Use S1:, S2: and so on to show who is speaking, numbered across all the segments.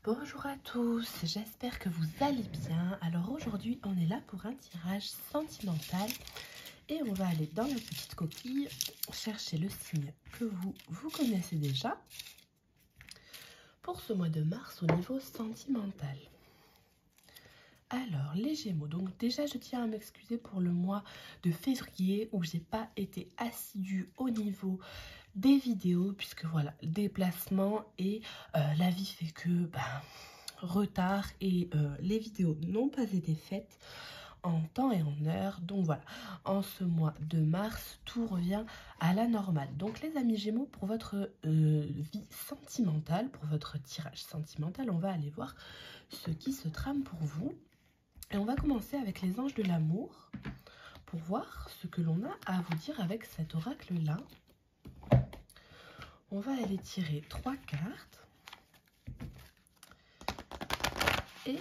S1: Bonjour à tous, j'espère que vous allez bien. Alors aujourd'hui, on est là pour un tirage sentimental et on va aller dans la petite coquille chercher le signe que vous connaissez déjà pour ce mois de mars au niveau sentimental. Alors, les Gémeaux, donc déjà je tiens à m'excuser pour le mois de février où j'ai pas été assidue au niveau des vidéos puisque voilà, le déplacement et la vie fait que retard et les vidéos n'ont pas été faites en temps et en heure. Donc voilà, en ce mois de mars, tout revient à la normale. Donc les amis Gémeaux, pour votre vie sentimentale, pour votre tirage sentimental, on va aller voir ce qui se trame pour vous. Et on va commencer avec les anges de l'amour pour voir ce que l'on a à vous dire avec cet oracle-là. On va aller tirer 3 cartes. Et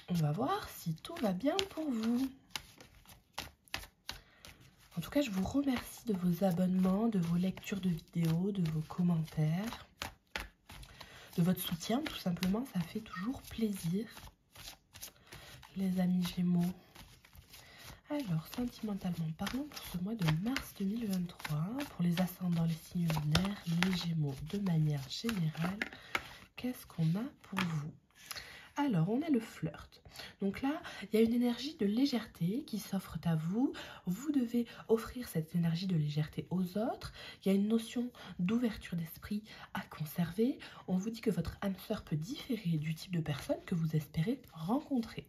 S1: on va voir si tout va bien pour vous. En tout cas, je vous remercie de vos abonnements, de vos lectures de vidéos, de vos commentaires, de votre soutien, tout simplement. Ça fait toujours plaisir, les amis Gémeaux. Alors, sentimentalement parlant, pour ce mois de mars 2023, pour les ascendants, les signes lunaires, les Gémeaux, de manière générale, qu'est-ce qu'on a pour vous? Alors, on a le flirt. Donc là, il y a une énergie de légèreté qui s'offre à vous. Vous devez offrir cette énergie de légèreté aux autres. Il y a une notion d'ouverture d'esprit à conserver. On vous dit que votre âme sœur peut différer du type de personne que vous espérez rencontrer.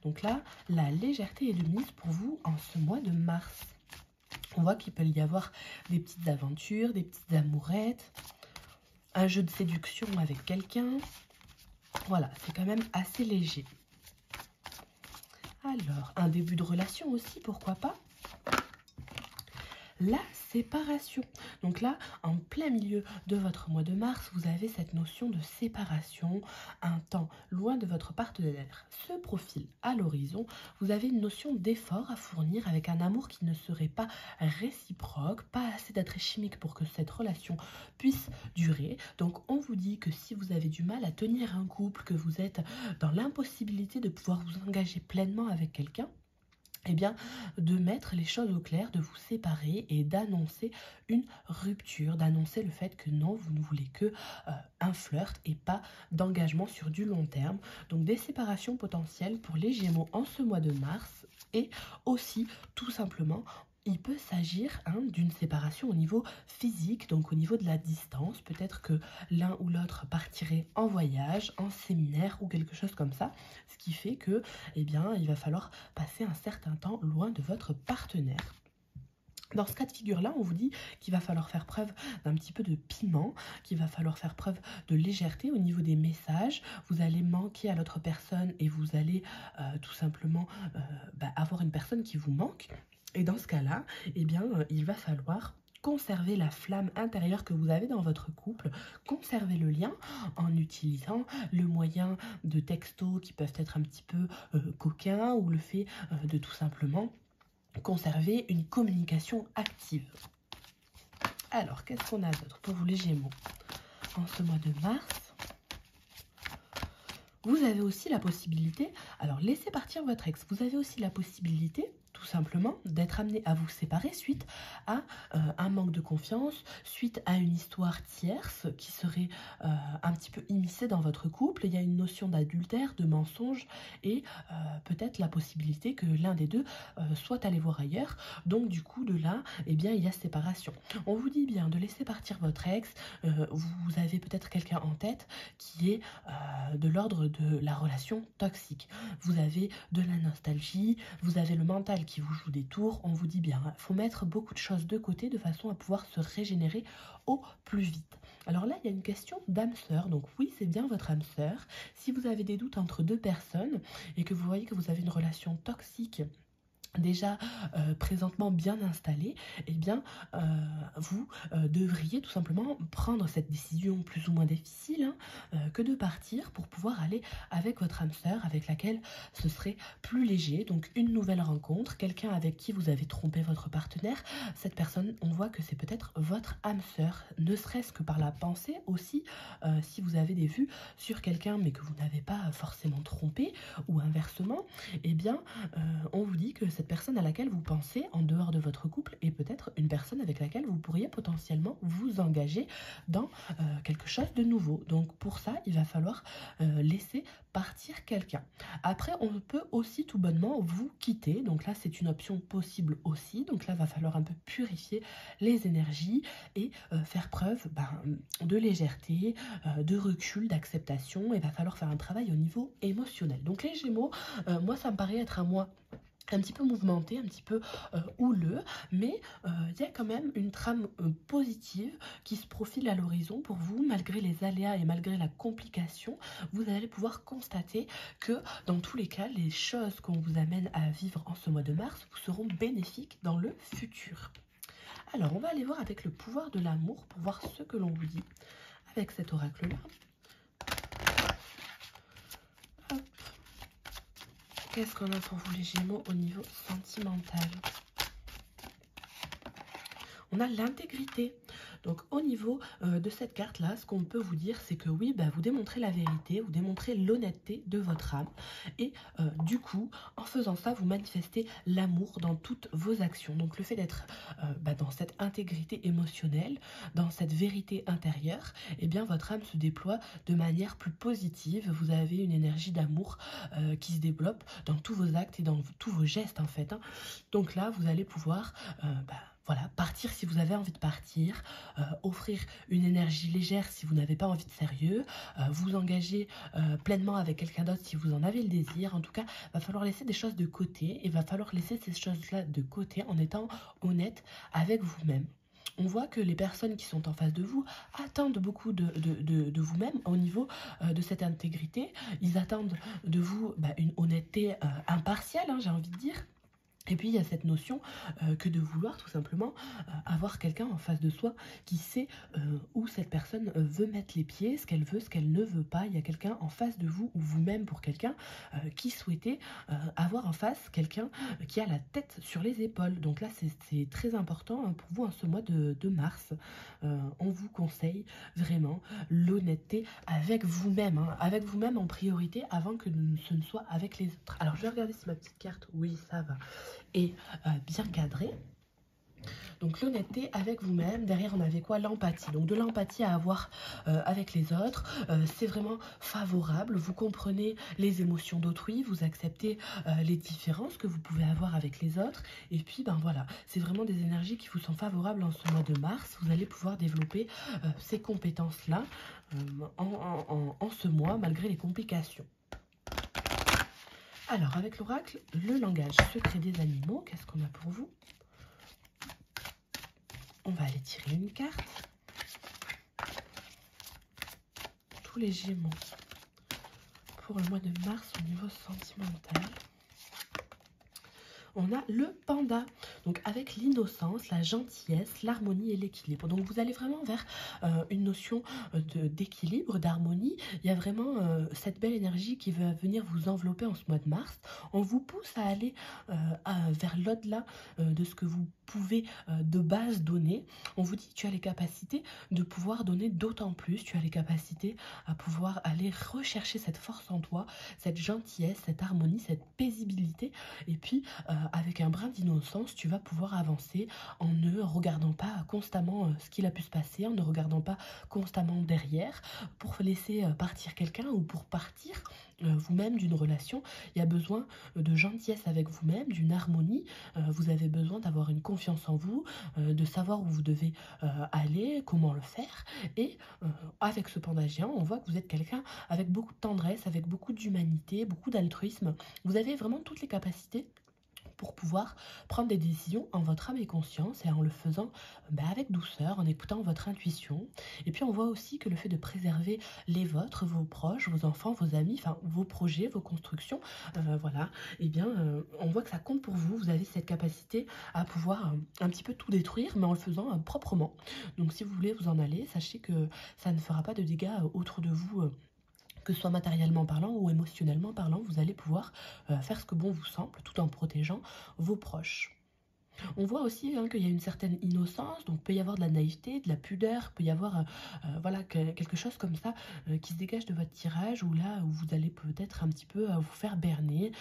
S1: Donc là, la légèreté est de mise pour vous en ce mois de mars. On voit qu'il peut y avoir des petites aventures, des petites amourettes, un jeu de séduction avec quelqu'un. Voilà, c'est quand même assez léger. Alors, un début de relation aussi, pourquoi pas? La séparation. Donc là, en plein milieu de votre mois de mars, vous avez cette notion de séparation, un temps loin de votre partenaire se profile à l'horizon. Vous avez une notion d'effort à fournir avec un amour qui ne serait pas réciproque, pas assez d'attrait chimique pour que cette relation puisse durer. Donc on vous dit que si vous avez du mal à tenir un couple, que vous êtes dans l'impossibilité de pouvoir vous engager pleinement avec quelqu'un, eh bien, de mettre les choses au clair, de vous séparer et d'annoncer une rupture, d'annoncer le fait que non, vous ne voulez que un flirt et pas d'engagement sur du long terme. Donc, des séparations potentielles pour les Gémeaux en ce mois de mars et aussi, tout simplement, il peut s'agir d'une séparation au niveau physique, donc au niveau de la distance. Peut-être que l'un ou l'autre partirait en voyage, en séminaire ou quelque chose comme ça. Ce qui fait que, eh bien, il va falloir passer un certain temps loin de votre partenaire. Dans ce cas de figure-là, on vous dit qu'il va falloir faire preuve d'un petit peu de piment, qu'il va falloir faire preuve de légèreté au niveau des messages. Vous allez manquer à l'autre personne et vous allez tout simplement avoir une personne qui vous manque. Et dans ce cas-là, eh bien, il va falloir conserver la flamme intérieure que vous avez dans votre couple, conserver le lien en utilisant le moyen de textos qui peuvent être un petit peu coquins ou le fait de tout simplement conserver une communication active. Alors, qu'est-ce qu'on a d'autre pour vous les Gémeaux en ce mois de mars? Vous avez aussi la possibilité, alors laissez partir votre ex, vous avez aussi la possibilité tout simplement d'être amené à vous séparer suite à un manque de confiance, suite à une histoire tierce qui serait un petit peu immiscée dans votre couple. Il y a une notion d'adultère, de mensonge et peut-être la possibilité que l'un des deux soit allé voir ailleurs. Donc du coup de là, eh bien, il y a séparation. On vous dit bien de laisser partir votre ex, vous avez peut-être quelqu'un en tête qui est de l'ordre de la relation toxique. Vous avez de la nostalgie, vous avez le mental qui vous joue des tours. On vous dit bien, il faut mettre beaucoup de choses de côté de façon à pouvoir se régénérer au plus vite. Alors là, il y a une question d'âme sœur. Donc oui, c'est bien votre âme sœur. Si vous avez des doutes entre deux personnes et que vous voyez que vous avez une relation toxique déjà présentement bien installé, eh bien, vous devriez tout simplement prendre cette décision plus ou moins difficile, hein, que de partir pour pouvoir aller avec votre âme sœur, avec laquelle ce serait plus léger. Donc une nouvelle rencontre, quelqu'un avec qui vous avez trompé votre partenaire. Cette personne, on voit que c'est peut-être votre âme sœur, ne serait-ce que par la pensée aussi, si vous avez des vues sur quelqu'un mais que vous n'avez pas forcément trompé, ou inversement, eh bien, on vous dit que cette personne à laquelle vous pensez en dehors de votre couple est peut-être une personne avec laquelle vous pourriez potentiellement vous engager dans quelque chose de nouveau. Donc pour ça, il va falloir laisser partir quelqu'un. Après, on peut aussi tout bonnement vous quitter. Donc là, c'est une option possible aussi. Donc là, il va falloir un peu purifier les énergies et faire preuve de légèreté, de recul, d'acceptation. Il va falloir faire un travail au niveau émotionnel. Donc les Gémeaux, moi, ça me paraît être un mois un petit peu mouvementé, un petit peu houleux, mais il y a quand même une trame positive qui se profile à l'horizon pour vous, malgré les aléas et malgré la complication. Vous allez pouvoir constater que dans tous les cas, les choses qu'on vous amène à vivre en ce mois de mars vous seront bénéfiques dans le futur. Alors, on va aller voir avec le pouvoir de l'amour pour voir ce que l'on vous dit avec cet oracle-là. Qu'est-ce qu'on a pour vous les Gémeaux au niveau sentimental? On a l'intégrité. Donc au niveau de cette carte-là, ce qu'on peut vous dire, c'est que oui, vous démontrez la vérité, vous démontrez l'honnêteté de votre âme. Et du coup, en faisant ça, vous manifestez l'amour dans toutes vos actions. Donc le fait d'être dans cette intégrité émotionnelle, dans cette vérité intérieure, eh bien votre âme se déploie de manière plus positive. Vous avez une énergie d'amour qui se développe dans tous vos actes et dans tous vos gestes en fait, hein. Donc là, vous allez pouvoir voilà, partir si vous avez envie de partir, offrir une énergie légère si vous n'avez pas envie de sérieux, vous engager pleinement avec quelqu'un d'autre si vous en avez le désir. En tout cas, il va falloir laisser des choses de côté et il va falloir laisser ces choses-là de côté en étant honnête avec vous-même. On voit que les personnes qui sont en face de vous attendent beaucoup de vous-même au niveau de cette intégrité. Ils attendent de vous une honnêteté impartiale, hein, j'ai envie de dire. Et puis il y a cette notion que de vouloir tout simplement avoir quelqu'un en face de soi qui sait où cette personne veut mettre les pieds, ce qu'elle veut, ce qu'elle ne veut pas. Il y a quelqu'un en face de vous ou vous-même pour quelqu'un qui souhaitait avoir en face quelqu'un qui a la tête sur les épaules. Donc là c'est très important hein, pour vous en ce mois de mars. On vous conseille vraiment l'honnêteté avec vous-même, hein, avec vous-même en priorité avant que ce ne soit avec les autres. Alors je vais regarder si ma petite carte, oui ça va, et bien cadré. Donc l'honnêteté avec vous-même, derrière on avait quoi? L'empathie. Donc de l'empathie à avoir avec les autres, c'est vraiment favorable, vous comprenez les émotions d'autrui, vous acceptez les différences que vous pouvez avoir avec les autres, et puis voilà, c'est vraiment des énergies qui vous sont favorables en ce mois de mars. Vous allez pouvoir développer ces compétences-là en ce mois, malgré les complications. Alors, avec l'oracle, le langage secret des animaux, qu'est-ce qu'on a pour vous? On va aller tirer une carte. Tous les Gémeaux pour le mois de mars au niveau sentimental. On a le panda, donc avec l'innocence, la gentillesse, l'harmonie et l'équilibre. Donc vous allez vraiment vers une notion d'équilibre, d'harmonie. Il y a vraiment cette belle énergie qui va venir vous envelopper en ce mois de mars. On vous pousse à aller vers l'au-delà de ce que vous pouvez de base donner. On vous dit que tu as les capacités de pouvoir donner d'autant plus. Tu as les capacités à pouvoir aller rechercher cette force en toi, cette gentillesse, cette harmonie, cette paisibilité. Et puis avec un brin d'innocence, tu vas pouvoir avancer en ne regardant pas constamment ce qu'il a pu se passer, en ne regardant pas constamment derrière pour laisser partir quelqu'un ou pour partir vous-même d'une relation. Il y a besoin de gentillesse avec vous-même, d'une harmonie. Vous avez besoin d'avoir une confiance en vous, de savoir où vous devez aller, comment le faire. Et avec ce panda géant, on voit que vous êtes quelqu'un avec beaucoup de tendresse, avec beaucoup d'humanité, beaucoup d'altruisme. Vous avez vraiment toutes les capacités pour pouvoir prendre des décisions en votre âme et conscience et en le faisant avec douceur, en écoutant votre intuition. Et puis on voit aussi que le fait de préserver les vôtres, vos proches, vos enfants, vos amis, enfin vos projets, vos constructions, voilà, et bien on voit que ça compte pour vous. Vous avez cette capacité à pouvoir un petit peu tout détruire, mais en le faisant proprement. Donc si vous voulez vous en aller, sachez que ça ne fera pas de dégâts autour de vous, que ce soit matériellement parlant ou émotionnellement parlant. Vous allez pouvoir faire ce que bon vous semble, tout en protégeant vos proches. On voit aussi qu'il y a une certaine innocence, donc peut y avoir de la naïveté, de la pudeur, peut y avoir voilà, quelque chose comme ça qui se dégage de votre tirage, où là où vous allez peut-être un petit peu vous faire berner,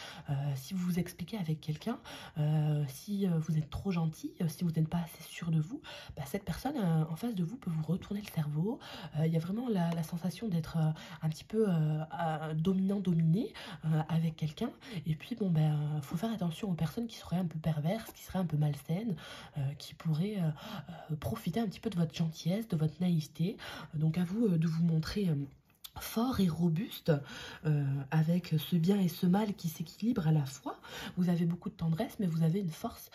S1: si vous vous expliquez avec quelqu'un, si vous êtes trop gentil, si vous n'êtes pas assez sûr de vous, cette personne en face de vous peut vous retourner le cerveau. Il y a vraiment la sensation d'être un petit peu dominant-dominé avec quelqu'un, et puis bon faut faire attention aux personnes qui seraient un peu perverses, qui seraient un peu malsaines, qui pourraient profiter un petit peu de votre gentillesse, de votre naïveté. Donc à vous de vous montrer fort et robuste, avec ce bien et ce mal qui s'équilibrent à la fois. Vous avez beaucoup de tendresse, mais vous avez une force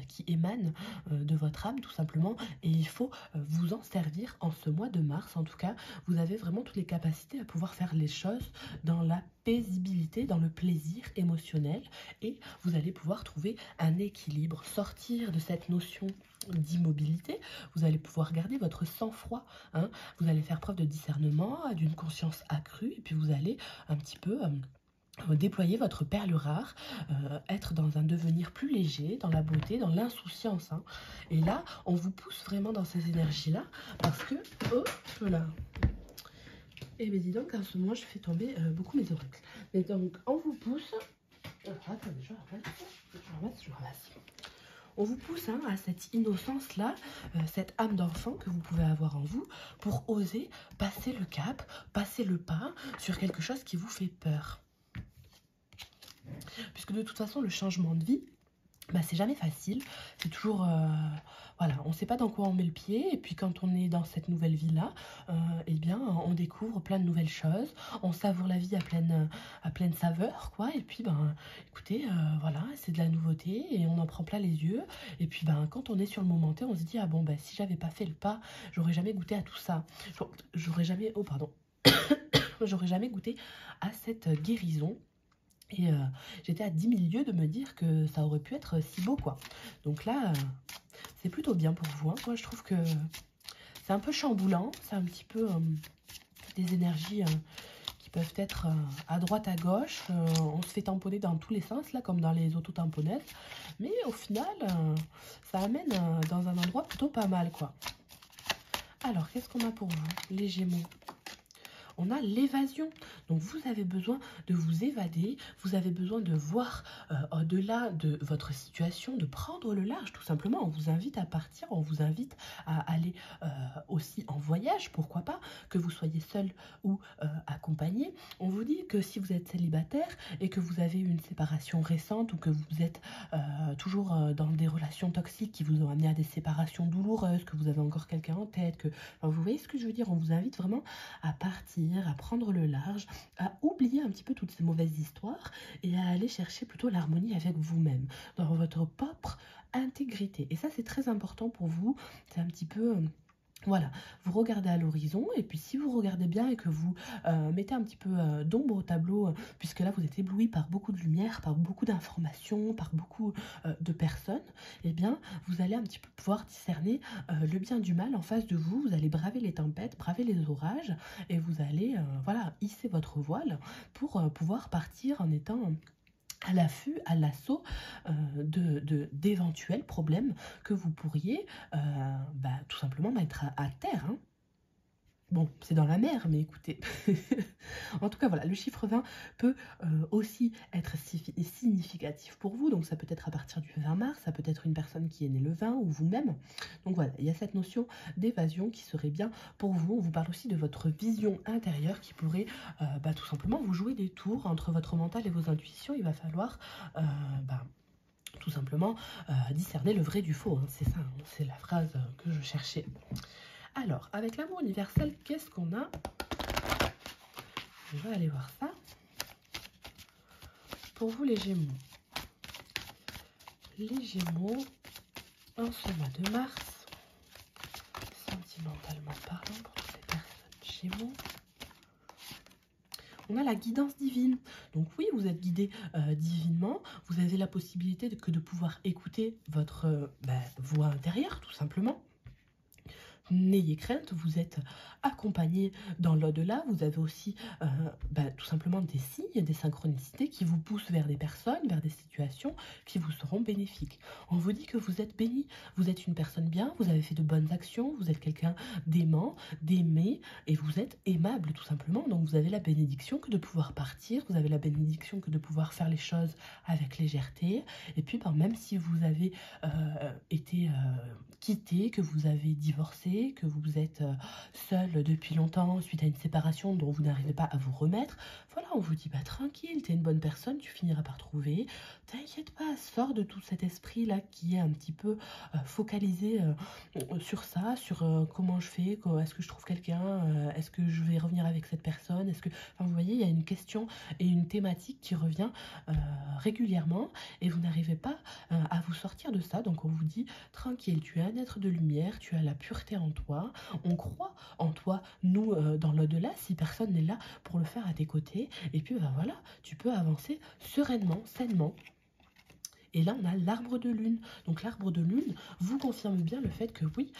S1: qui émane de votre âme, tout simplement, et il faut vous en servir en ce mois de mars. En tout cas, vous avez vraiment toutes les capacités à pouvoir faire les choses dans la paisibilité, dans le plaisir émotionnel, et vous allez pouvoir trouver un équilibre, sortir de cette notion d'immobilité. Vous allez pouvoir garder votre sang-froid, hein. Vous allez faire preuve de discernement, d'une conscience accrue, et puis vous allez un petit peu déployer votre perle rare, être dans un devenir plus léger, dans la beauté, dans l'insouciance, hein. Et là, on vous pousse vraiment dans ces énergies-là, parce que, hop là, et bien dis donc, en ce moment, je fais tomber beaucoup mes oracles. Mais donc, on vous pousse, attendez, je ramasse. On vous pousse à cette innocence-là, cette âme d'enfant que vous pouvez avoir en vous, pour oser passer le cap, passer le pas sur quelque chose qui vous fait peur. Puisque de toute façon, le changement de vie, c'est jamais facile. C'est toujours... voilà, on ne sait pas dans quoi on met le pied. Et puis quand on est dans cette nouvelle vie-là, eh bien, on découvre plein de nouvelles choses. On savoure la vie à pleine saveur, quoi. Et puis, écoutez, voilà, c'est de la nouveauté et on en prend plein les yeux. Et puis, quand on est sur le moment T, on se dit, ah bon, si j'avais pas fait le pas, j'aurais jamais goûté à tout ça. J'aurais jamais... Oh, pardon. J'aurais jamais goûté à cette guérison. Et j'étais à 10 000 lieues de me dire que ça aurait pu être si beau, quoi. Donc là, c'est plutôt bien pour vous, hein. Moi, je trouve que c'est un peu chamboulant. C'est un petit peu des énergies qui peuvent être à droite, à gauche. On se fait tamponner dans tous les sens, là, comme dans les auto-tamponnaises. Mais au final, ça amène dans un endroit plutôt pas mal, quoi. Alors, qu'est-ce qu'on a pour vous, les Gémeaux ? On a l'évasion. Donc, vous avez besoin de vous évader. Vous avez besoin de voir au-delà de votre situation, de prendre le large, tout simplement. On vous invite à partir, on vous invite à aller aussi en voyage, pourquoi pas, que vous soyez seul ou accompagné. On vous dit que si vous êtes célibataire et que vous avez une séparation récente ou que vous êtes toujours dans des relations toxiques qui vous ont amené à des séparations douloureuses, que vous avez encore quelqu'un en tête, que... Enfin, vous voyez ce que je veux dire? On vous invite vraiment à partir, à prendre le large, à oublier un petit peu toutes ces mauvaises histoires et à aller chercher plutôt l'harmonie avec vous-même, dans votre propre intégrité. Et ça, c'est très important pour vous. C'est un petit peu... Voilà, vous regardez à l'horizon et puis si vous regardez bien et que vous mettez un petit peu d'ombre au tableau, puisque là vous êtes ébloui par beaucoup de lumière, par beaucoup d'informations, par beaucoup de personnes, eh bien vous allez un petit peu pouvoir discerner le bien du mal en face de vous. Vous allez braver les tempêtes, braver les orages et vous allez voilà, hisser votre voile pour pouvoir partir en étant... à l'affût, à l'assaut d'éventuels problèmes que vous pourriez tout simplement mettre à terre, hein. Bon, c'est dans la mer, mais écoutez. En tout cas, voilà, le chiffre 20 peut aussi être significatif pour vous. Donc, ça peut être à partir du 20 mars, ça peut être une personne qui est née le 20 ou vous-même. Donc, voilà, il y a cette notion d'évasion qui serait bien pour vous. On vous parle aussi de votre vision intérieure qui pourrait tout simplement vous jouer des tours entre votre mental et vos intuitions. Il va falloir... tout simplement discerner le vrai du faux, hein. C'est ça, hein, c'est la phrase que je cherchais. Alors, avec l'amour universel, qu'est-ce qu'on a? Je vais aller voir ça. Pour vous, les Gémeaux. Les Gémeaux, en ce mois de mars, sentimentalement parlant pour toutes les personnes Gémeaux. On a la guidance divine. Donc oui, vous êtes guidé divinement. Vous avez la possibilité de pouvoir écouter votre voix intérieure, tout simplement. N'ayez crainte, vous êtes accompagné dans l'au-delà. Vous avez aussi tout simplement des signes, des synchronicités qui vous poussent vers des personnes, vers des situations qui vous seront bénéfiques. On vous dit que vous êtes béni, vous êtes une personne bien, vous avez fait de bonnes actions, vous êtes quelqu'un d'aimant, d'aimer, et vous êtes aimable tout simplement. Donc vous avez la bénédiction que de pouvoir partir, vous avez la bénédiction que de pouvoir faire les choses avec légèreté. Et puis même si vous avez été quitté, que vous avez divorcé, que vous êtes seul depuis longtemps suite à une séparation dont vous n'arrivez pas à vous remettre, voilà, on vous dit tranquille, t'es une bonne personne, tu finiras par trouver, t'inquiète pas, sors de tout cet esprit là qui est un petit peu focalisé sur ça, sur comment je fais, est-ce que je trouve quelqu'un, est-ce que je vais revenir avec cette personne, est-ce que, vous voyez, il y a une question et une thématique qui revient régulièrement et vous n'arrivez pas à vous sortir de ça. Donc on vous dit tranquille, tu es un être de lumière, tu as la pureté en toi, on croit en toi, nous dans l'au-delà, si personne n'est là pour le faire à tes côtés, et puis voilà, tu peux avancer sereinement, sainement. Et là, on a l'arbre de lune. Donc l'arbre de lune vous confirme bien le fait que oui,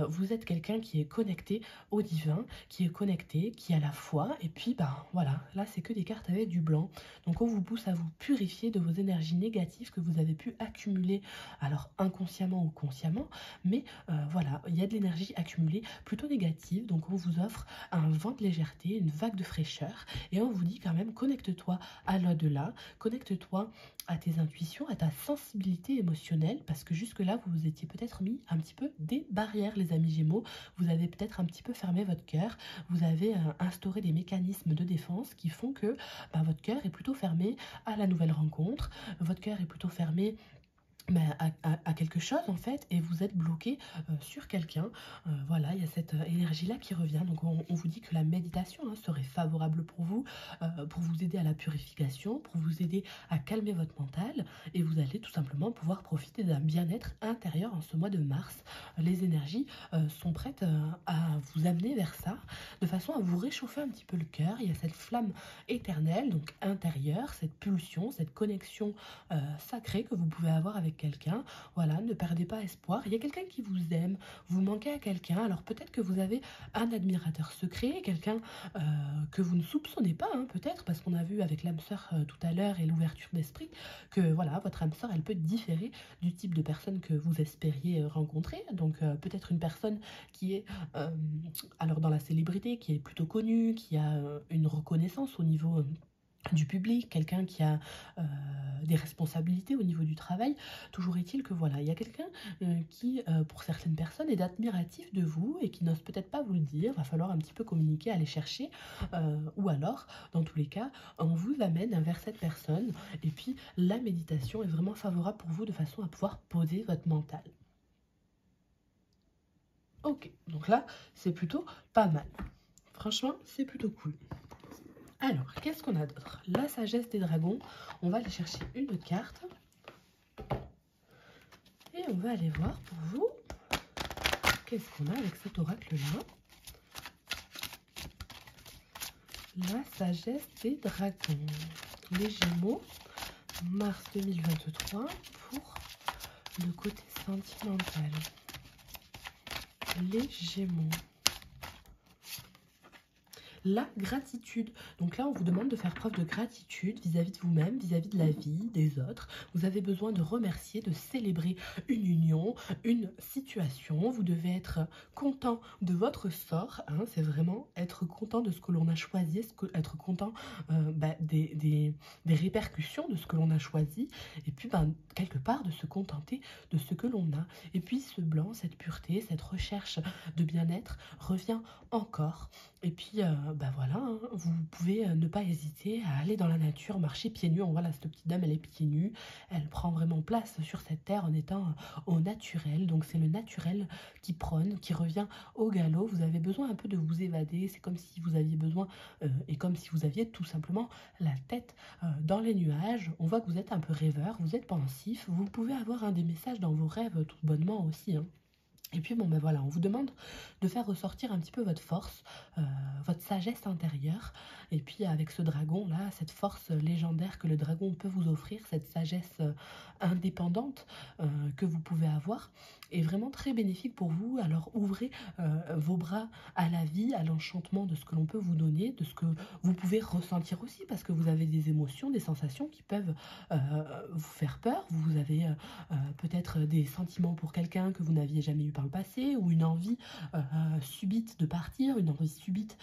S1: vous êtes quelqu'un qui est connecté au divin, qui est connecté, qui a la foi. Et puis, voilà, là, c'est que des cartes avec du blanc. Donc on vous pousse à vous purifier de vos énergies négatives que vous avez pu accumuler, alors inconsciemment ou consciemment. Mais voilà, il y a de l'énergie accumulée plutôt négative. Donc on vous offre un vent de légèreté, une vague de fraîcheur. Et on vous dit quand même, connecte-toi à l'au-delà, connecte-toi à tes intuitions, à ta sensibilité émotionnelle, parce que jusque-là, vous vous étiez peut-être mis un petit peu des barrières, les amis Gémeaux. Vous avez peut-être un petit peu fermé votre cœur, vous avez instauré des mécanismes de défense qui font que votre cœur est plutôt fermé à la nouvelle rencontre, votre cœur est plutôt fermé à quelque chose en fait, et vous êtes bloqué sur quelqu'un. Voilà, il y a cette énergie là qui revient. Donc on vous dit que la méditation serait favorable pour vous aider à la purification, pour vous aider à calmer votre mental, et vous allez tout simplement pouvoir profiter d'un bien-être intérieur en ce mois de mars. Les énergies sont prêtes à vous amener vers ça, de façon à vous réchauffer un petit peu le cœur. Il y a cette flamme éternelle, donc intérieure, cette pulsion, cette connexion sacrée que vous pouvez avoir avec quelqu'un. Voilà, ne perdez pas espoir. Il y a quelqu'un qui vous aime, vous manquez à quelqu'un. Alors peut-être que vous avez un admirateur secret, quelqu'un que vous ne soupçonnez pas, peut-être, parce qu'on a vu avec l'âme sœur tout à l'heure et l'ouverture d'esprit que voilà, votre âme sœur, elle peut différer du type de personne que vous espériez rencontrer. Donc peut-être une personne qui est alors dans la célébrité, qui est plutôt connue, qui a une reconnaissance au niveau du public, quelqu'un qui a des responsabilités au niveau du travail. Toujours est-il que voilà, il y a quelqu'un qui, pour certaines personnes, est admiratif de vous et qui n'ose peut-être pas vous le dire. Va falloir un petit peu communiquer, aller chercher, ou alors, dans tous les cas, on vous amène vers cette personne. Et puis, la méditation est vraiment favorable pour vous de façon à pouvoir poser votre mental. Ok, donc là, c'est plutôt pas mal. Franchement, c'est plutôt cool. Alors, qu'est-ce qu'on a d'autre? La sagesse des dragons. On va aller chercher une autre carte. Et on va aller voir pour vous qu'est-ce qu'on a avec cet oracle-là. La sagesse des dragons. Les Gémeaux, mars 2023, pour le côté sentimental. Les Gémeaux. La gratitude. Donc là, on vous demande de faire preuve de gratitude vis-à-vis de vous-même, vis-à-vis de la vie, des autres. Vous avez besoin de remercier, de célébrer une union, une situation. Vous devez être content de votre sort. C'est vraiment être content de ce que l'on a choisi, être content des répercussions de ce que l'on a choisi. Et puis, quelque part, de se contenter de ce que l'on a. Et puis, ce blanc, cette pureté, cette recherche de bien-être revient encore. Et puis, bah voilà, hein, vous pouvez ne pas hésiter à aller dans la nature, marcher pieds nus. On voit là, cette petite dame, elle est pieds nus. Elle prend vraiment place sur cette terre en étant au naturel. Donc, c'est le naturel qui prône, qui revient au galop. Vous avez besoin un peu de vous évader. C'est comme si vous aviez besoin, et comme si vous aviez tout simplement la tête dans les nuages. On voit que vous êtes un peu rêveur, vous êtes pensif. Vous pouvez avoir un des messages dans vos rêves tout bonnement aussi, hein. Et puis bon ben voilà, on vous demande de faire ressortir un petit peu votre force, votre sagesse intérieure. Et puis avec ce dragon là, cette force légendaire que le dragon peut vous offrir, cette sagesse indépendante que vous pouvez avoir, est vraiment très bénéfique pour vous. Alors ouvrez vos bras à la vie, à l'enchantement de ce que l'on peut vous donner, de ce que vous pouvez ressentir aussi, parce que vous avez des émotions, des sensations qui peuvent vous faire peur. Vous avez peut-être des sentiments pour quelqu'un que vous n'aviez jamais eu par le passé, ou une envie subite de partir, une envie subite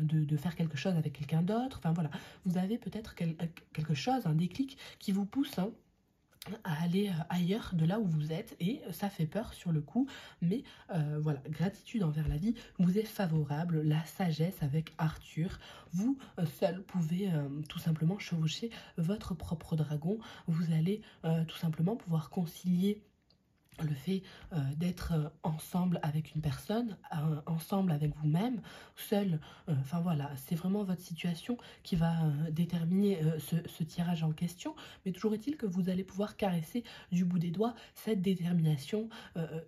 S1: de faire quelque chose avec quelqu'un d'autre. Enfin voilà, vous avez peut-être quelque chose, un déclic qui vous pousse, hein, à aller ailleurs de là où vous êtes, et ça fait peur sur le coup, mais voilà, gratitude envers la vie vous est favorable. La sagesse avec Arthur, vous seul pouvez tout simplement chevaucher votre propre dragon. Vous allez tout simplement pouvoir concilier le fait d'être ensemble avec une personne, ensemble avec vous-même, seul. Enfin voilà, c'est vraiment votre situation qui va déterminer ce tirage en question. Mais toujours est-il que vous allez pouvoir caresser du bout des doigts cette détermination,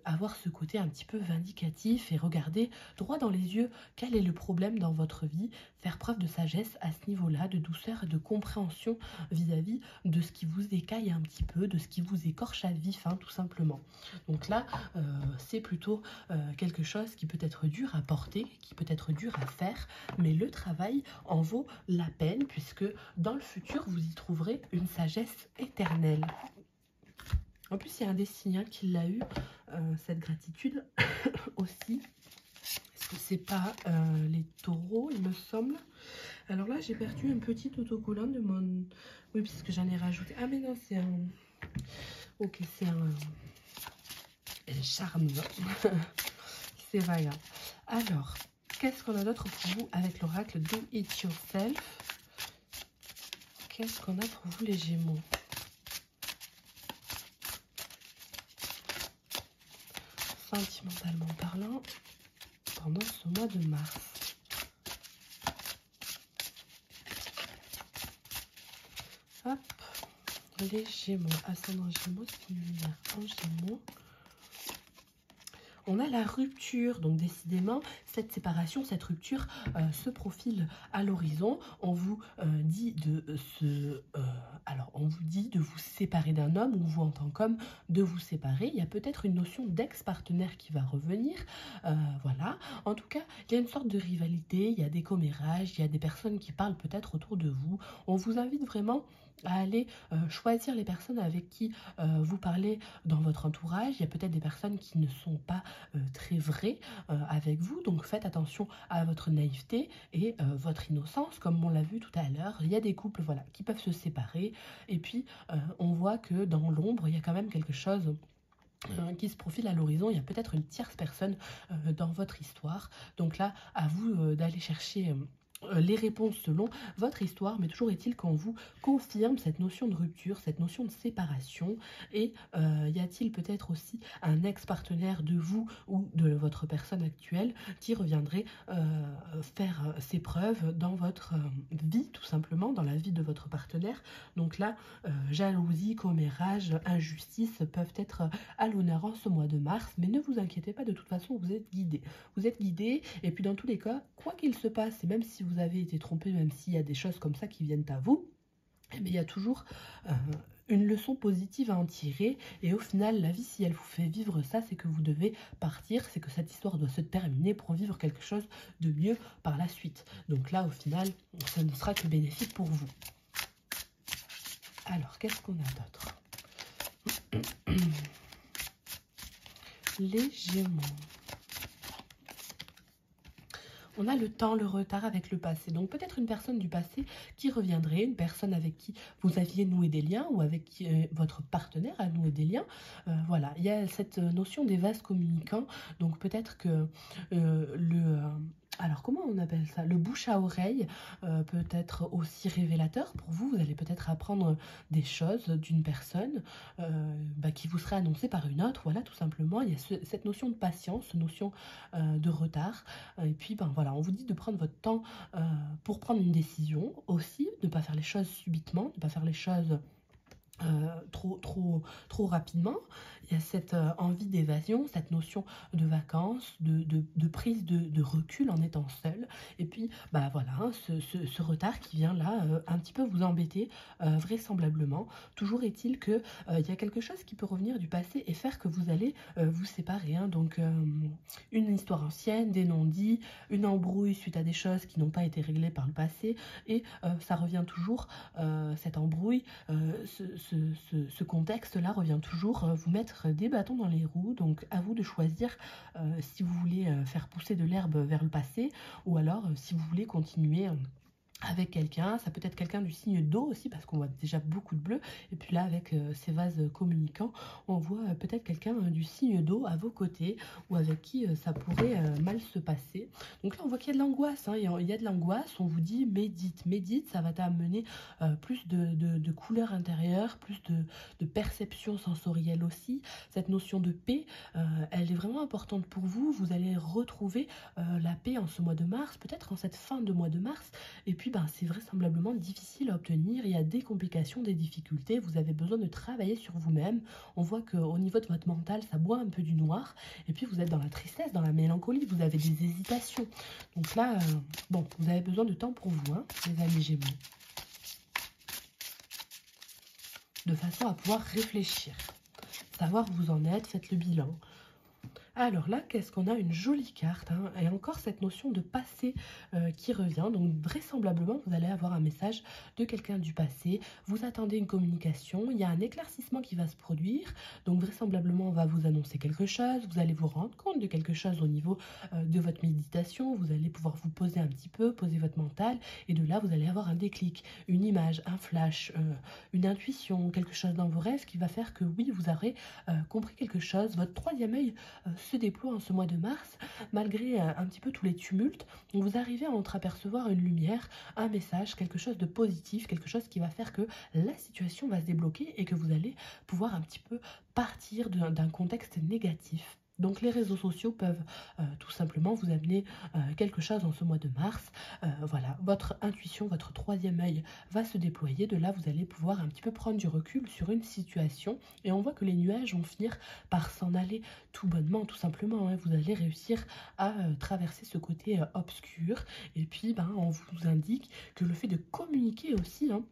S1: avoir ce côté un petit peu vindicatif et regarder droit dans les yeux quel est le problème dans votre vie, faire preuve de sagesse à ce niveau-là, de douceur et de compréhension vis-à-vis de ce qui vous écaille un petit peu, de ce qui vous écorche à vif, hein, tout simplement. Donc là, c'est plutôt quelque chose qui peut être dur à porter, qui peut être dur à faire, mais le travail en vaut la peine, puisque dans le futur, vous y trouverez une sagesse éternelle. En plus, il y a un des signes qui l'a eu, cette gratitude aussi. Est-ce que c'est pas les taureaux, il me semble? Alors là, j'ai perdu un petit autocollant de mon... Oui, puisque j'en ai rajouté. Ah mais non, c'est un... Ok, c'est un... charme. C'est vaillant. Alors, qu'est-ce qu'on a d'autre pour vous avec l'oracle Do It Yourself? Qu'est-ce qu'on a pour vous les Gémeaux? Sentimentalement parlant, pendant ce mois de mars. Hop, les Gémeaux, ascendant Gémeaux, c'est une lumière en Gémeaux. On a la rupture, donc décidément, cette séparation, cette rupture se profile à l'horizon. On vous dit on vous dit de vous séparer d'un homme, ou vous en tant qu'homme de vous séparer. Il y a peut-être une notion d'ex-partenaire qui va revenir. Voilà. En tout cas, il y a une sorte de rivalité, il y a des commérages, il y a des personnes qui parlent peut-être autour de vous. On vous invite vraiment à aller choisir les personnes avec qui vous parlez dans votre entourage. Il y a peut-être des personnes qui ne sont pas très vraies avec vous, donc faites attention à votre naïveté et votre innocence, comme on l'a vu tout à l'heure. Il y a des couples, voilà, qui peuvent se séparer, et puis on voit que dans l'ombre, il y a quand même quelque chose qui se profile à l'horizon. Il y a peut-être une tierce personne dans votre histoire. Donc là, à vous d'aller chercher les réponses selon votre histoire, mais toujours est-il qu'on vous confirme cette notion de rupture, cette notion de séparation. Et y a-t-il peut-être aussi un ex-partenaire de vous ou de votre personne actuelle qui reviendrait faire ses preuves dans votre vie, tout simplement, dans la vie de votre partenaire. Donc là, jalousie, commérage, injustice peuvent être à l'honneur en ce mois de mars, mais ne vous inquiétez pas, de toute façon, vous êtes guidé. Vous êtes guidé, et puis dans tous les cas, quoi qu'il se passe, et même si vous avez été trompé, même s'il y a des choses comme ça qui viennent à vous, eh bien, il y a toujours une leçon positive à en tirer. Et au final, la vie, si elle vous fait vivre ça, c'est que vous devez partir, c'est que cette histoire doit se terminer pour vivre quelque chose de mieux par la suite. Donc là, au final, ça ne sera que bénéfique pour vous. Alors, qu'est-ce qu'on a d'autre? Les Gémeaux. On a le temps, le retard avec le passé. Donc peut-être une personne du passé qui reviendrait, une personne avec qui vous aviez noué des liens, ou avec qui votre partenaire a noué des liens. Voilà, il y a cette notion des vases communicants. Donc peut-être que Alors, comment on appelle ça? Le bouche à oreille peut être aussi révélateur pour vous. Vous allez peut-être apprendre des choses d'une personne qui vous serait annoncée par une autre. Voilà, tout simplement. Il y a cette notion de patience, cette notion de retard. Et puis, ben voilà, on vous dit de prendre votre temps pour prendre une décision aussi, de ne pas faire les choses subitement, de ne pas faire les choses trop rapidement. Il y a cette envie d'évasion, cette notion de vacances, de prise de recul en étant seul. Et puis, bah voilà, hein, ce retard qui vient là un petit peu vous embêter, vraisemblablement. Toujours est-il que il y a quelque chose qui peut revenir du passé et faire que vous allez vous séparer. Hein. Donc, une histoire ancienne, des non-dits, une embrouille suite à des choses qui n'ont pas été réglées par le passé. Et ça revient toujours, cette embrouille, ce contexte-là revient toujours vous mettre des bâtons dans les roues. Donc à vous de choisir si vous voulez faire pousser de l'herbe vers le passé ou alors si vous voulez continuer avec quelqu'un. Ça peut être quelqu'un du signe d'eau aussi, parce qu'on voit déjà beaucoup de bleu. Et puis là, avec ces vases communicants, on voit peut-être quelqu'un du signe d'eau à vos côtés, ou avec qui ça pourrait mal se passer. Donc là, on voit qu'il y a de l'angoisse. Hein, il y a de l'angoisse. On vous dit médite, médite. Ça va t'amener plus de couleurs intérieures, plus de perception sensorielle aussi. Cette notion de paix, elle est vraiment importante pour vous. Vous allez retrouver la paix en ce mois de mars, peut-être en cette fin de mois de mars. Et puis, ben, c'est vraisemblablement difficile à obtenir. Il y a des complications, des difficultés. Vous avez besoin de travailler sur vous-même. On voit qu'au niveau de votre mental, ça boit un peu du noir. Et puis, vous êtes dans la tristesse, dans la mélancolie. Vous avez des hésitations. Donc là, bon, vous avez besoin de temps pour vous, hein, les amis Gémeaux. De façon à pouvoir réfléchir. Savoir où vous en êtes, faites le bilan. Alors là, qu'est-ce qu'on a? Une jolie carte, hein, et encore cette notion de passé qui revient. Donc vraisemblablement, vous allez avoir un message de quelqu'un du passé. Vous attendez une communication, il y a un éclaircissement qui va se produire. Donc vraisemblablement, on va vous annoncer quelque chose. Vous allez vous rendre compte de quelque chose au niveau de votre méditation. Vous allez pouvoir vous poser un petit peu, poser votre mental. Et de là, vous allez avoir un déclic, une image, un flash, une intuition, quelque chose dans vos rêves qui va faire que oui, vous aurez compris quelque chose. Votre troisième œil se déploie en ce mois de mars, malgré un petit peu tous les tumultes. Vous arrivez à entreapercevoir une lumière, un message, quelque chose de positif, quelque chose qui va faire que la situation va se débloquer et que vous allez pouvoir un petit peu partir d'un contexte négatif. Donc les réseaux sociaux peuvent tout simplement vous amener quelque chose en ce mois de mars. Voilà, votre intuition, votre troisième œil va se déployer. De là, vous allez pouvoir un petit peu prendre du recul sur une situation. Et on voit que les nuages vont finir par s'en aller tout bonnement, tout simplement. Hein. Vous allez réussir à traverser ce côté obscur. Et puis, ben, on vous indique que le fait de communiquer aussi, hein,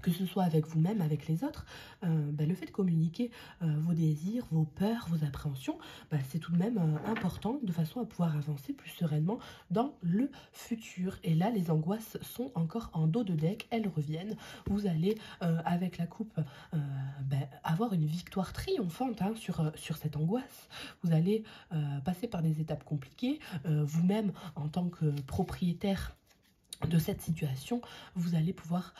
S1: que ce soit avec vous-même, avec les autres, le fait de communiquer vos désirs, vos peurs, vos appréhensions, c'est tout de même important de façon à pouvoir avancer plus sereinement dans le futur. Et là, les angoisses sont encore en dos de deck, elles reviennent. Vous allez, avec la coupe, avoir une victoire triomphante hein, sur cette angoisse. Vous allez passer par des étapes compliquées. Vous-même, en tant que propriétaire de cette situation, vous allez pouvoir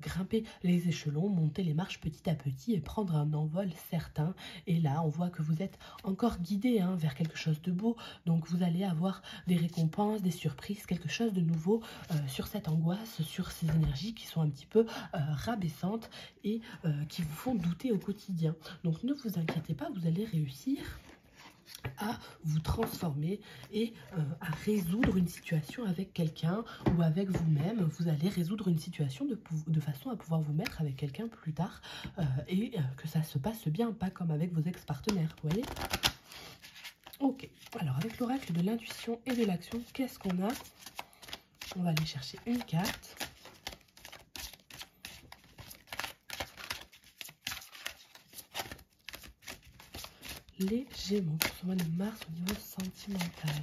S1: grimper les échelons, monter les marches petit à petit et prendre un envol certain. Et là, on voit que vous êtes encore guidé hein, vers quelque chose de beau. Donc, vous allez avoir des récompenses, des surprises, quelque chose de nouveau sur cette angoisse, sur ces énergies qui sont un petit peu rabaissantes et qui vous font douter au quotidien. Donc, ne vous inquiétez pas, vous allez réussir à vous transformer et à résoudre une situation avec quelqu'un ou avec vous-même. Vous allez résoudre une situation de façon à pouvoir vous mettre avec quelqu'un plus tard et que ça se passe bien, pas comme avec vos ex-partenaires, vous voyez? Ok, alors avec l'oracle de l'intuition et de l'action, qu'est-ce qu'on a? On va aller chercher une carte. Les Gémeaux pour ce mois de mars au niveau sentimental.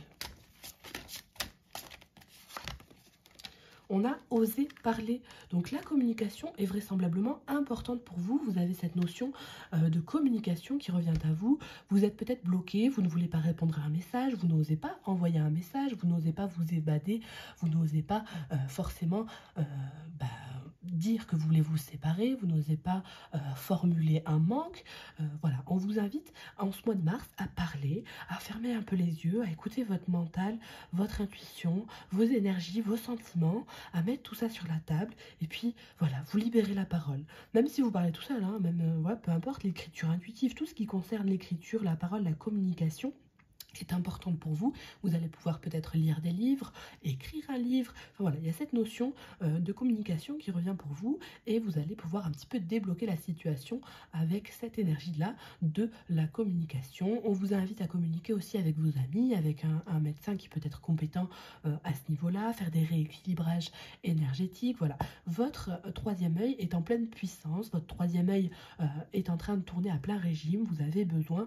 S1: On a osé parler. Donc la communication est vraisemblablement importante pour vous. Vous avez cette notion de communication qui revient à vous. Vous êtes peut-être bloqué, vous ne voulez pas répondre à un message, vous n'osez pas envoyer un message, vous n'osez pas vous évader, vous n'osez pas forcément dire que vous voulez vous séparer, vous n'osez pas formuler un manque. Voilà, on vous invite en ce mois de mars à parler, à fermer un peu les yeux, à écouter votre mental, votre intuition, vos énergies, vos sentiments, à mettre tout ça sur la table et puis voilà, vous libérez la parole. même si vous parlez tout seul, hein, même ouais, peu importe, l'écriture intuitive, tout ce qui concerne l'écriture, la parole, la communication est importante pour vous. Vous allez pouvoir peut-être lire des livres, écrire un livre. Enfin, voilà, il y a cette notion de communication qui revient pour vous et vous allez pouvoir un petit peu débloquer la situation avec cette énergie-là de la communication. On vous invite à communiquer aussi avec vos amis, avec un médecin qui peut être compétent à ce niveau-là, faire des rééquilibrages énergétiques. Voilà, votre troisième œil est en pleine puissance, votre troisième œil est en train de tourner à plein régime. Vous avez besoin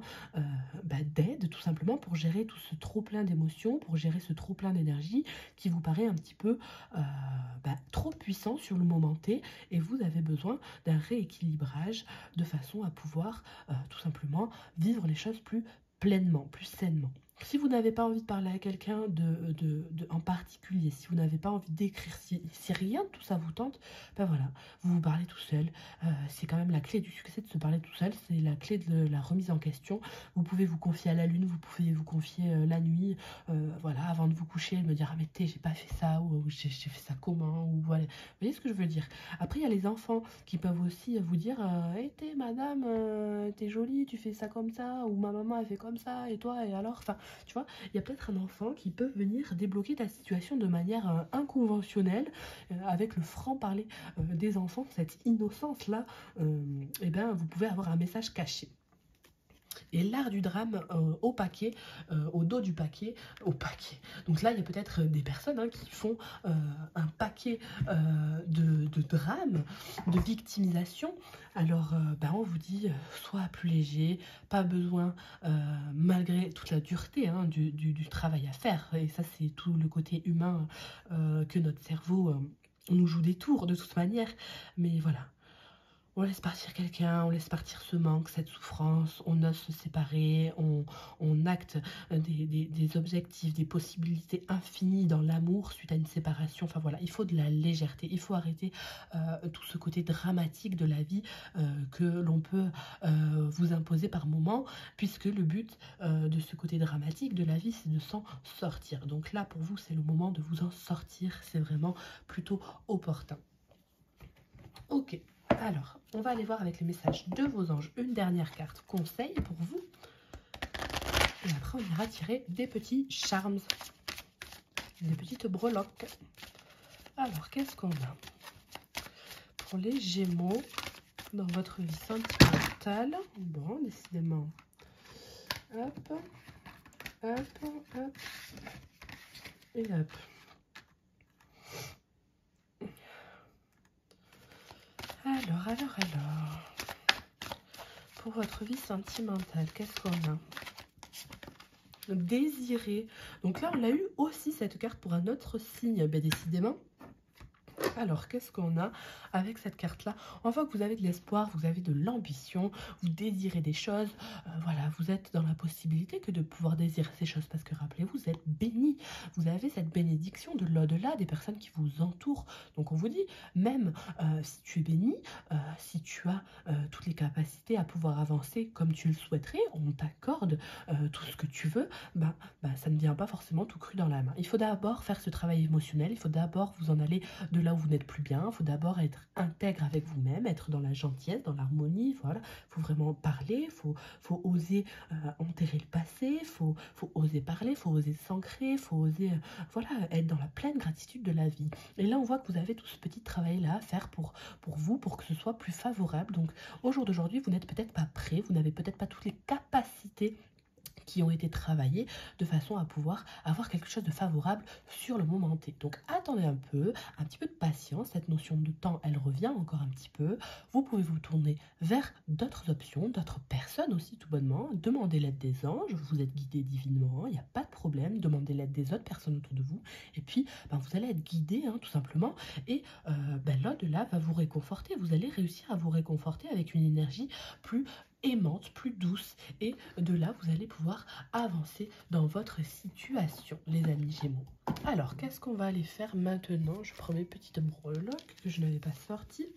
S1: d'aide tout simplement pour gérer tout ce trop plein d'émotions, pour gérer ce trop plein d'énergie qui vous paraît un petit peu trop puissant sur le moment T, et vous avez besoin d'un rééquilibrage de façon à pouvoir tout simplement vivre les choses plus pleinement, plus sainement. Si vous n'avez pas envie de parler à quelqu'un en particulier, si vous n'avez pas envie d'écrire, si rien de tout ça vous tente, ben voilà, vous vous parlez tout seul. C'est quand même la clé du succès de se parler tout seul, c'est la clé de la remise en question. Vous pouvez vous confier à la lune, vous pouvez vous confier la nuit, voilà, avant de vous coucher, me dire ah mais j'ai pas fait ça, ou j'ai fait ça comment, ou voilà. Vous voyez ce que je veux dire? Après il y a les enfants qui peuvent aussi vous dire hey, t'es madame, t'es jolie, tu fais ça comme ça, ou ma maman elle fait comme ça, et toi, et alors, enfin, tu vois, il y a peut-être un enfant qui peut venir débloquer ta situation de manière inconventionnelle, avec le franc-parler des enfants, cette innocence-là, et ben, vous pouvez avoir un message caché. Et l'art du drame au paquet, au dos du paquet, au paquet. Donc là, il y a peut-être des personnes qui font un paquet de drames, de victimisation. Alors, on vous dit, sois plus léger, pas besoin, malgré toute la dureté du travail à faire. Et ça, c'est tout le côté humain que notre cerveau nous joue des tours de toute manière. Mais voilà. On laisse partir quelqu'un, on laisse partir ce manque, cette souffrance, on ose se séparer, on acte des objectifs, des possibilités infinies dans l'amour suite à une séparation. Enfin voilà, il faut de la légèreté, il faut arrêter tout ce côté dramatique de la vie que l'on peut vous imposer par moment, puisque le but de ce côté dramatique de la vie, c'est de s'en sortir. Donc là, pour vous, c'est le moment de vous en sortir, c'est vraiment plutôt opportun. Ok. Alors, on va aller voir avec les messages de vos anges une dernière carte conseil pour vous. Et après, on ira tirer des petits charms, des petites breloques. Alors, qu'est-ce qu'on a pour les Gémeaux dans votre vie sentimentale? Bon, décidément. Hop, hop, hop, et hop. Alors. Pour votre vie sentimentale, qu'est-ce qu'on a? Désirer. Donc là, on a eu aussi cette carte pour un autre signe, décidément. Alors, qu'est-ce qu'on a avec cette carte-là? On voit que vous avez de l'espoir, vous avez de l'ambition, vous désirez des choses. Voilà, vous êtes dans la possibilité que de pouvoir désirer ces choses. Parce que rappelez-vous, vous êtes béni. Vous avez cette bénédiction de l'au-delà, des personnes qui vous entourent. Donc, on vous dit, même si tu es béni, si tu as toutes les capacités à pouvoir avancer comme tu le souhaiterais, on t'accorde tout ce que tu veux, ça ne vient pas forcément tout cru dans la main. Il faut d'abord faire ce travail émotionnel, il faut d'abord vous en aller de là où vous n'êtes plus bien, il faut d'abord être intègre avec vous-même, être dans la gentillesse, dans l'harmonie, voilà. Il faut vraiment parler, il faut oser enterrer le passé, il faut oser parler, il faut oser s'ancrer, il faut oser voilà, être dans la pleine gratitude de la vie. Et là, on voit que vous avez tout ce petit travail-là à faire pour vous, pour que ce soit plus favorable. Donc, au jour d'aujourd'hui, vous n'êtes peut-être pas prêt, vous n'avez peut-être pas toutes les capacités qui ont été travaillés de façon à pouvoir avoir quelque chose de favorable sur le moment T. Donc attendez un petit peu de patience, cette notion de temps elle revient encore un petit peu, vous pouvez vous tourner vers d'autres options, d'autres personnes aussi tout bonnement, demandez l'aide des anges, vous êtes guidé divinement, il n'y a pas de problème, demandez l'aide des autres personnes autour de vous et puis vous allez être guidé tout simplement et l'au-delà va vous réconforter, vous allez réussir à vous réconforter avec une énergie plus aimante, plus douce. Et de là, vous allez pouvoir avancer dans votre situation, les amis Gémeaux. Alors, qu'est-ce qu'on va aller faire maintenant? Je prends mes petites breloques que je n'avais pas sorties.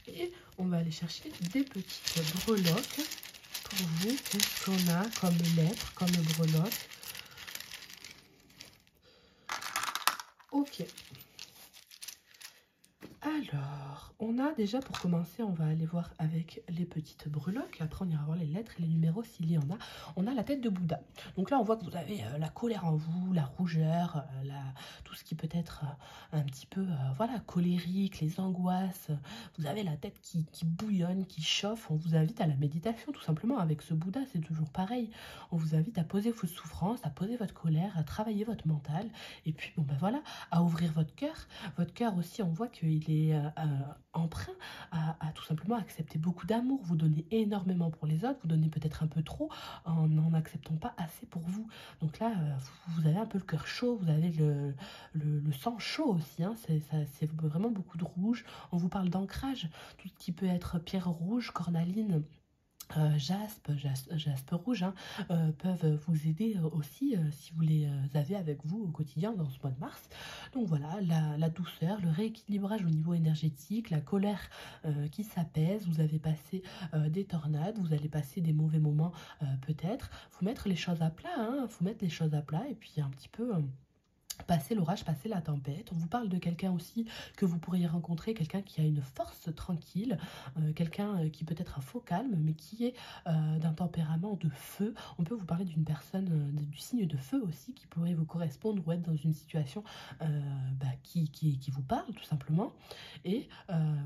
S1: Et on va aller chercher des petites breloques pour vous. Qu'est-ce qu'on a comme lettres, comme breloques? Ok. Alors, on a déjà pour commencer, on va aller voir avec les petites breloques. Après, on ira voir les lettres et les numéros s'il y en a. On a la tête de Bouddha. Donc là, on voit que vous avez la colère en vous, la rougeur, tout ce qui peut être un petit peu voilà, colérique, les angoisses. Vous avez la tête qui bouillonne, qui chauffe. On vous invite à la méditation, tout simplement. Avec ce Bouddha, c'est toujours pareil. On vous invite à poser vos souffrances, à poser votre colère, à travailler votre mental. Et puis, bon ben voilà, à ouvrir votre cœur. Votre cœur aussi, on voit qu'il est emprunt à tout simplement accepter beaucoup d'amour. Vous donnez énormément pour les autres, vous donnez peut-être un peu trop en n'en acceptant pas assez pour vous. Donc là, vous avez un peu le cœur chaud, vous avez le sang chaud aussi. Hein. C'est vraiment beaucoup de rouge. On vous parle d'ancrage, tout ce qui peut être pierre rouge, cornaline. Jaspe rouge hein, peuvent vous aider aussi si vous les avez avec vous au quotidien dans ce mois de mars. Donc voilà, la douceur, le rééquilibrage au niveau énergétique, la colère qui s'apaise. Vous avez passé des tornades, vous allez passer des mauvais moments peut-être. Faut mettre les choses à plat, hein, faut mettre les choses à plat et puis un petit peu... passer l'orage, passer la tempête. On vous parle de quelqu'un aussi que vous pourriez rencontrer, quelqu'un qui a une force tranquille, quelqu'un qui peut être un faux calme, mais qui est d'un tempérament de feu. On peut vous parler d'une personne du signe de feu aussi, qui pourrait vous correspondre ou être dans une situation qui vous parle tout simplement. Et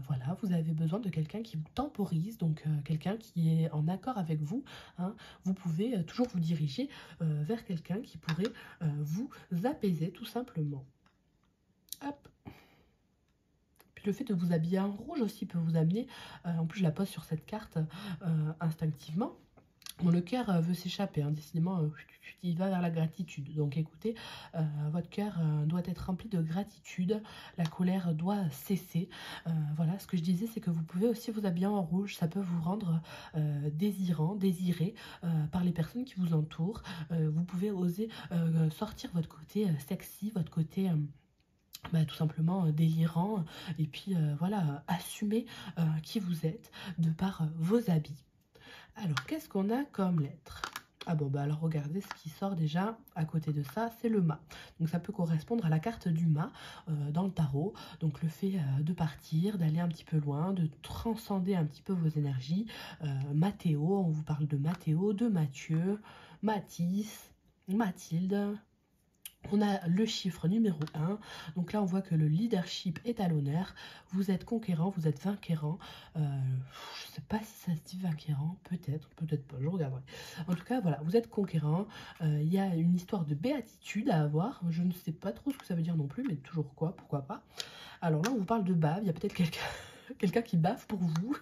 S1: voilà, vous avez besoin de quelqu'un qui vous temporise, donc quelqu'un qui est en accord avec vous. Hein. Vous pouvez toujours vous diriger vers quelqu'un qui pourrait vous apaiser tout simplement. Hop. Puis le fait de vous habiller en rouge aussi peut vous amener, en plus je la pose sur cette carte instinctivement. Bon, le cœur veut s'échapper, hein, décidément, il va vers la gratitude. Donc écoutez, votre cœur doit être rempli de gratitude, la colère doit cesser. Voilà, ce que je disais, c'est que vous pouvez aussi vous habiller en rouge, ça peut vous rendre désirant, désiré par les personnes qui vous entourent. Vous pouvez oser sortir votre côté sexy, votre côté... tout simplement délirant, et puis voilà, assumer qui vous êtes de par vos habits. Alors, qu'est-ce qu'on a comme lettre? Ah bon, alors regardez ce qui sort déjà à côté de ça, c'est le mât. Donc ça peut correspondre à la carte du mât dans le tarot. Donc le fait de partir, d'aller un petit peu loin, de transcender un petit peu vos énergies. Mathéo, on vous parle de Mathéo, de Mathieu, Mathis, Mathilde. On a le chiffre numéro 1, donc là on voit que le leadership est à l'honneur, vous êtes conquérant, vous êtes vainquérant, je ne sais pas si ça se dit vainquérant, peut-être, peut-être pas, je regarderai. En tout cas voilà, vous êtes conquérant, il y a une histoire de béatitude à avoir, je ne sais pas trop ce que ça veut dire non plus, mais toujours quoi, pourquoi pas. Alors là on vous parle de bave, il y a peut-être quelqu'un qui bave pour vous,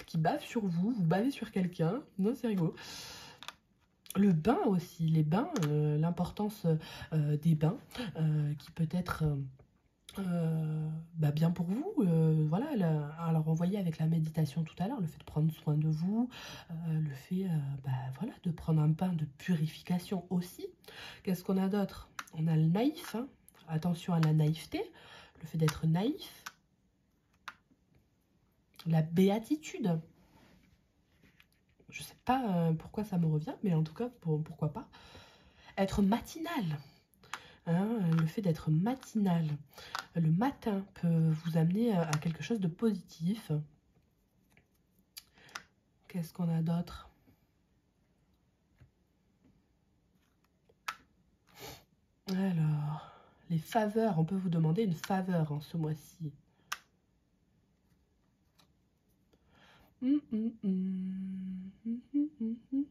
S1: qui bave sur vous, vous bavez sur quelqu'un, non c'est rigolo. Le bain aussi, les bains, l'importance des bains qui peut être bien pour vous. Voilà, alors on voyait avec la méditation tout à l'heure, le fait de prendre soin de vous, le fait voilà, de prendre un bain de purification aussi. Qu'est-ce qu'on a d'autre? On a le naïf, hein. Attention à la naïveté, le fait d'être naïf. La béatitude. Je sais pas pourquoi ça me revient, mais en tout cas, pourquoi pas. Être matinal. Hein, le fait d'être matinal le matin peut vous amener à quelque chose de positif. Qu'est-ce qu'on a d'autre? Alors, les faveurs. On peut vous demander une faveur en ce mois-ci.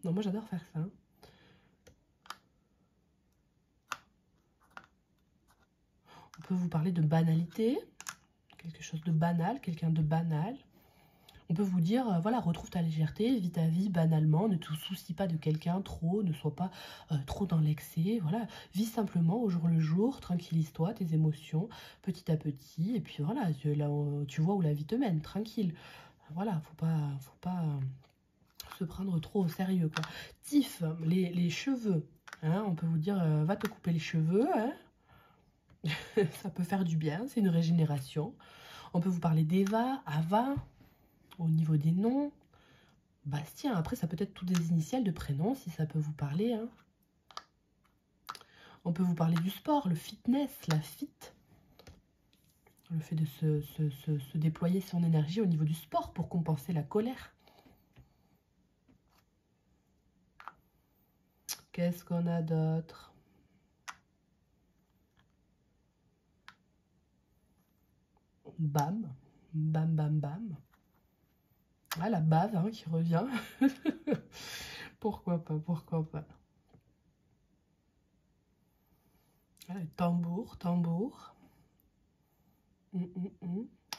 S1: Non, moi j'adore faire ça. On peut vous parler de banalité, quelque chose de banal, quelqu'un de banal. On peut vous dire, voilà, retrouve ta légèreté, vis ta vie banalement, ne te soucie pas de quelqu'un trop, ne sois pas trop dans l'excès, voilà. Vis simplement au jour le jour, tranquillise-toi, tes émotions, petit à petit, et puis voilà, tu vois où la vie te mène, tranquille. Voilà, faut pas se prendre trop au sérieux, quoi. Tif, les cheveux. Hein, on peut vous dire, va te couper les cheveux. Hein. Ça peut faire du bien, c'est une régénération. On peut vous parler d'Eva, Ava, au niveau des noms. Bastien, après, ça peut être tous des initiales de prénoms, si ça peut vous parler. Hein. On peut vous parler du sport, le fitness, la fit. Le fait de se déployer son énergie au niveau du sport pour compenser la colère. Qu'est-ce qu'on a d'autre? Bam, bam, bam, bam. Ah, la bave hein, qui revient. Pourquoi pas, pourquoi pas. Ah, le tambour, tambour.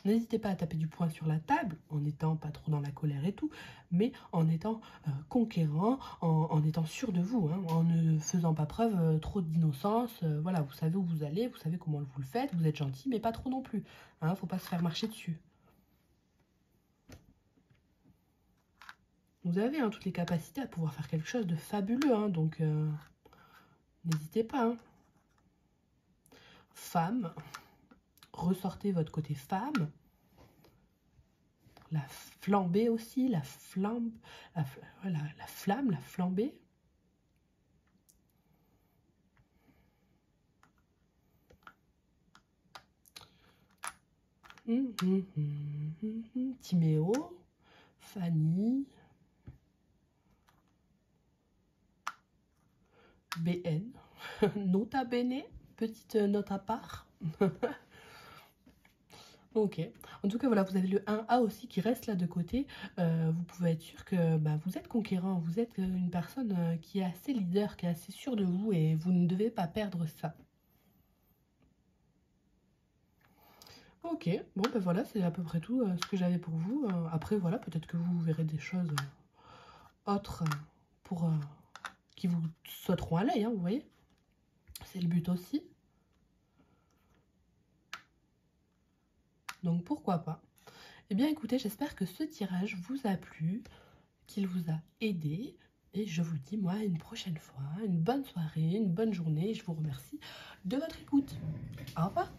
S1: N'hésitez pas à taper du poing sur la table, en étant pas trop dans la colère et tout, mais en étant conquérant, en étant sûr de vous, hein, en ne faisant pas preuve trop d'innocence. Voilà, vous savez où vous allez, vous savez comment vous le faites, vous êtes gentil, mais pas trop non plus. Hein, faut pas se faire marcher dessus. Vous avez hein, toutes les capacités à pouvoir faire quelque chose de fabuleux, hein, donc n'hésitez pas. Hein. Femme, ressortez votre côté femme. La flambée aussi, la flamme, la flamme, la flambée. Timéo, Fanny, BN, nota bene, petite note à part. Ok, en tout cas voilà, vous avez le 1A aussi qui reste là de côté. Vous pouvez être sûr que vous êtes conquérant, vous êtes une personne qui est assez leader, qui est assez sûre de vous et vous ne devez pas perdre ça. Ok, bon ben voilà, c'est à peu près tout ce que j'avais pour vous. Après voilà, peut-être que vous verrez des choses autres pour qui vous sauteront à l'œil, hein, vous voyez. C'est le but aussi. Donc pourquoi pas. Eh bien écoutez, j'espère que ce tirage vous a plu, qu'il vous a aidé. Et je vous dis moi une prochaine fois, une bonne soirée, une bonne journée. Je vous remercie de votre écoute. Au revoir.